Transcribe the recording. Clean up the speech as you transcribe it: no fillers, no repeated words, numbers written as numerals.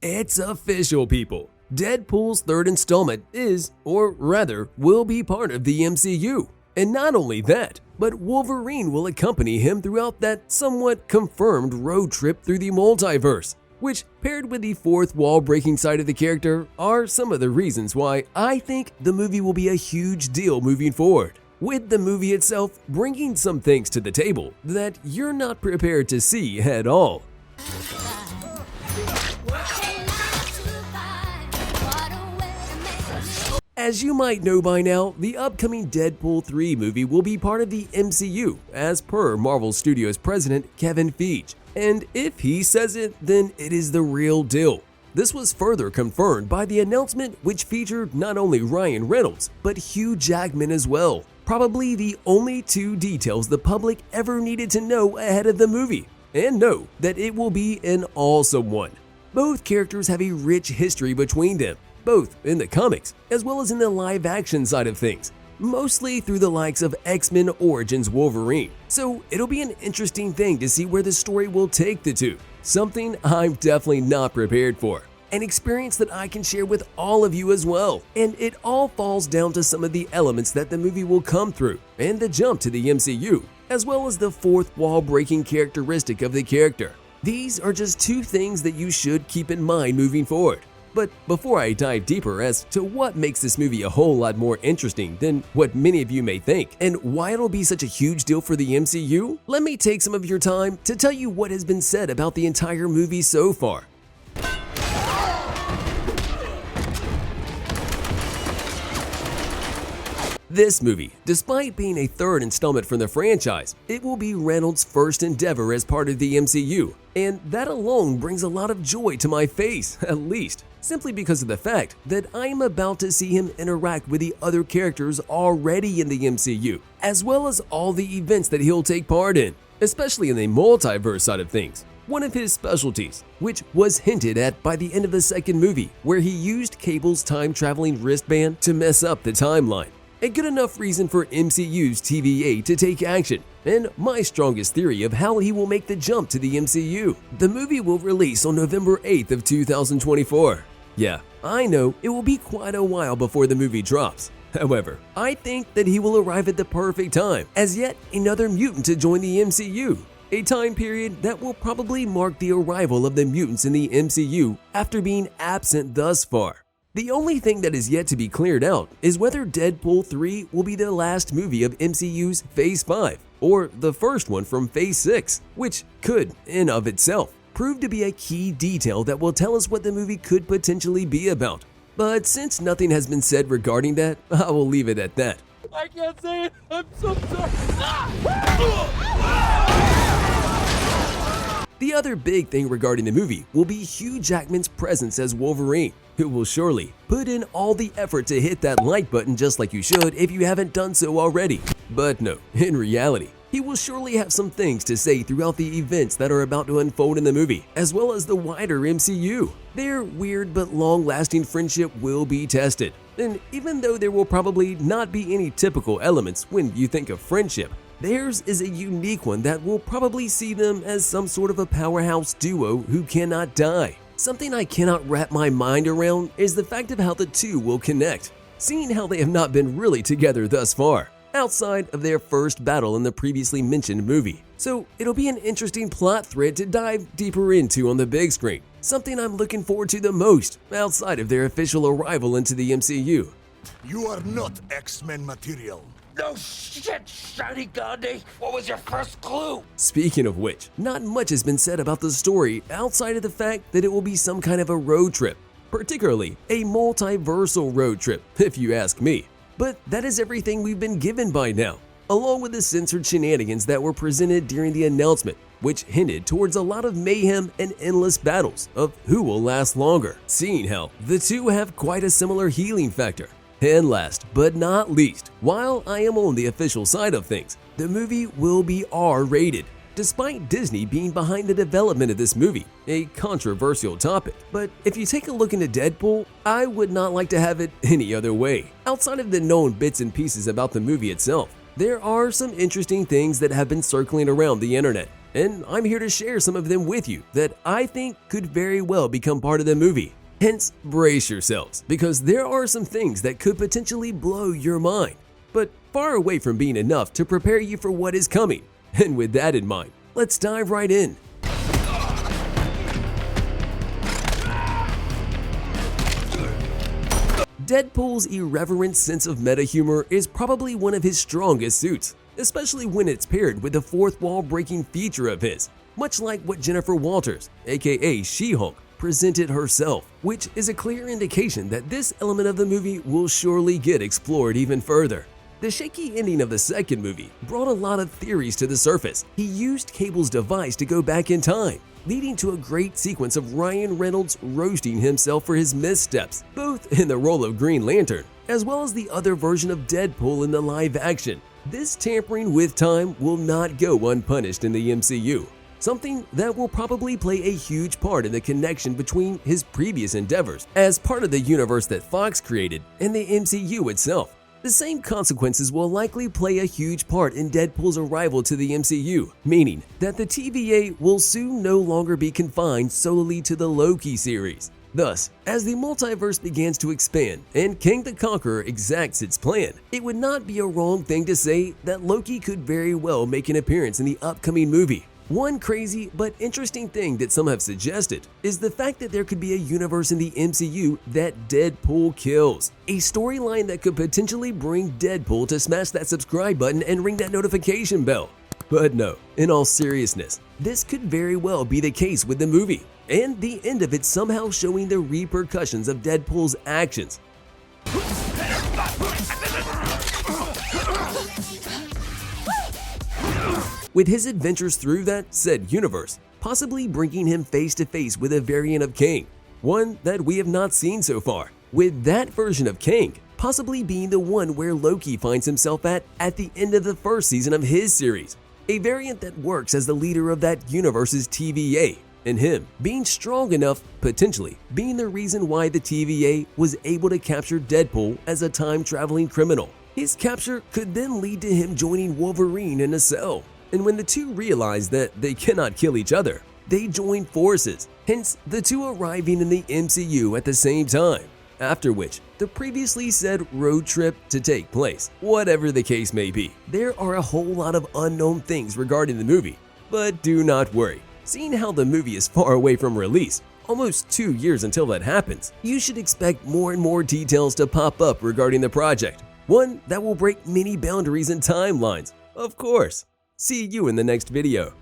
It's official, people. Deadpool's third installment is, or rather, will be part of the MCU. And not only that, but Wolverine will accompany him throughout that somewhat confirmed road trip through the multiverse, which, paired with the fourth wall-breaking side of the character, are some of the reasons why I think the movie will be a huge deal moving forward, with the movie itself bringing some things to the table that you're not prepared to see at all. As you might know by now, the upcoming Deadpool 3 movie will be part of the MCU, as per Marvel Studios president Kevin Feige. And if he says it, then it is the real deal. This was further confirmed by the announcement, which featured not only Ryan Reynolds, but Hugh Jackman as well. Probably the only two details the public ever needed to know ahead of the movie, and know that it will be an awesome one. Both characters have a rich history between them, both in the comics as well as in the live-action side of things, mostly through the likes of X-Men Origins Wolverine. So it'll be an interesting thing to see where the story will take the two, something I'm definitely not prepared for, an experience that I can share with all of you as well. And it all falls down to some of the elements that the movie will come through, and the jump to the MCU, as well as the fourth wall-breaking characteristic of the character. These are just two things that you should keep in mind moving forward. But before I dive deeper as to what makes this movie a whole lot more interesting than what many of you may think, and why it'll be such a huge deal for the MCU, let me take some of your time to tell you what has been said about the entire movie so far. This movie, despite being a third installment from the franchise, it will be Reynolds' first endeavor as part of the MCU, and that alone brings a lot of joy to my face, at least, simply because of the fact that I am about to see him interact with the other characters already in the MCU, as well as all the events that he'll take part in, especially in the multiverse side of things. One of his specialties, which was hinted at by the end of the second movie, where he used Cable's time-traveling wristband to mess up the timeline. A good enough reason for MCU's TVA to take action, and my strongest theory of how he will make the jump to the MCU. The movie will release on November 8th of 2024. Yeah, I know it will be quite a while before the movie drops. However, I think that he will arrive at the perfect time as yet another mutant to join the MCU, a time period that will probably mark the arrival of the mutants in the MCU after being absent thus far. The only thing that is yet to be cleared out is whether Deadpool 3 will be the last movie of MCU's Phase 5, or the first one from Phase 6, which could, in of itself, prove to be a key detail that will tell us what the movie could potentially be about. But since nothing has been said regarding that, I will leave it at that. I can't say it, I'm so sorry. The other big thing regarding the movie will be Hugh Jackman's presence as Wolverine, who will surely put in all the effort to hit that like button just like you should if you haven't done so already. But no, in reality, he will surely have some things to say throughout the events that are about to unfold in the movie, as well as the wider MCU. Their weird but long-lasting friendship will be tested. And even though there will probably not be any typical elements when you think of friendship, theirs is a unique one that will probably see them as some sort of a powerhouse duo who cannot die. Something I cannot wrap my mind around is the fact of how the two will connect, seeing how they have not been really together thus far, outside of their first battle in the previously mentioned movie. So it'll be an interesting plot thread to dive deeper into on the big screen, something I'm looking forward to the most outside of their official arrival into the MCU. You are not X-Men material. No shit, Shiny Gandhi. What was your first clue? Speaking of which, not much has been said about the story outside of the fact that it will be some kind of a road trip, particularly a multiversal road trip, if you ask me. But that is everything we've been given by now, along with the censored shenanigans that were presented during the announcement, which hinted towards a lot of mayhem and endless battles of who will last longer, seeing how the two have quite a similar healing factor. And last but not least, while I am on the official side of things, the movie will be R-rated, despite Disney being behind the development of this movie, a controversial topic. But if you take a look into Deadpool, I would not like to have it any other way. Outside of the known bits and pieces about the movie itself, there are some interesting things that have been circling around the internet, and I'm here to share some of them with you that I think could very well become part of the movie. Hence, brace yourselves, because there are some things that could potentially blow your mind, but far away from being enough to prepare you for what is coming. And with that in mind, let's dive right in. Deadpool's irreverent sense of meta-humor is probably one of his strongest suits, especially when it's paired with the fourth wall breaking feature of his, much like what Jennifer Walters, aka She-Hulk, presented herself, which is a clear indication that this element of the movie will surely get explored even further. The shaky ending of the second movie brought a lot of theories to the surface. He used Cable's device to go back in time, leading to a great sequence of Ryan Reynolds roasting himself for his missteps, both in the role of Green Lantern, as well as the other version of Deadpool in the live action. This tampering with time will not go unpunished in the MCU, something that will probably play a huge part in the connection between his previous endeavors as part of the universe that Fox created and the MCU itself. The same consequences will likely play a huge part in Deadpool's arrival to the MCU, meaning that the TVA will soon no longer be confined solely to the Loki series. Thus, as the multiverse begins to expand and King the Conqueror exacts its plan, it would not be a wrong thing to say that Loki could very well make an appearance in the upcoming movie. One crazy but interesting thing that some have suggested is the fact that there could be a universe in the MCU that Deadpool kills. A storyline that could potentially bring Deadpool to smash that subscribe button and ring that notification bell. But no, in all seriousness, this could very well be the case with the movie, and the end of it somehow showing the repercussions of Deadpool's actions. With his adventures through that said universe, possibly bringing him face to face with a variant of Kang, one that we have not seen so far, with that version of Kang possibly being the one where Loki finds himself at the end of the first season of his series, a variant that works as the leader of that universe's TVA, and him being strong enough, potentially being the reason why the TVA was able to capture Deadpool as a time-traveling criminal. His capture could then lead to him joining Wolverine in a cell. And when the two realize that they cannot kill each other, they join forces, hence the two arriving in the MCU at the same time, after which the previously said road trip to take place. Whatever the case may be, there are a whole lot of unknown things regarding the movie, but do not worry. Seeing how the movie is far away from release, almost 2 years until that happens, you should expect more and more details to pop up regarding the project, one that will break many boundaries and timelines, of course. See you in the next video.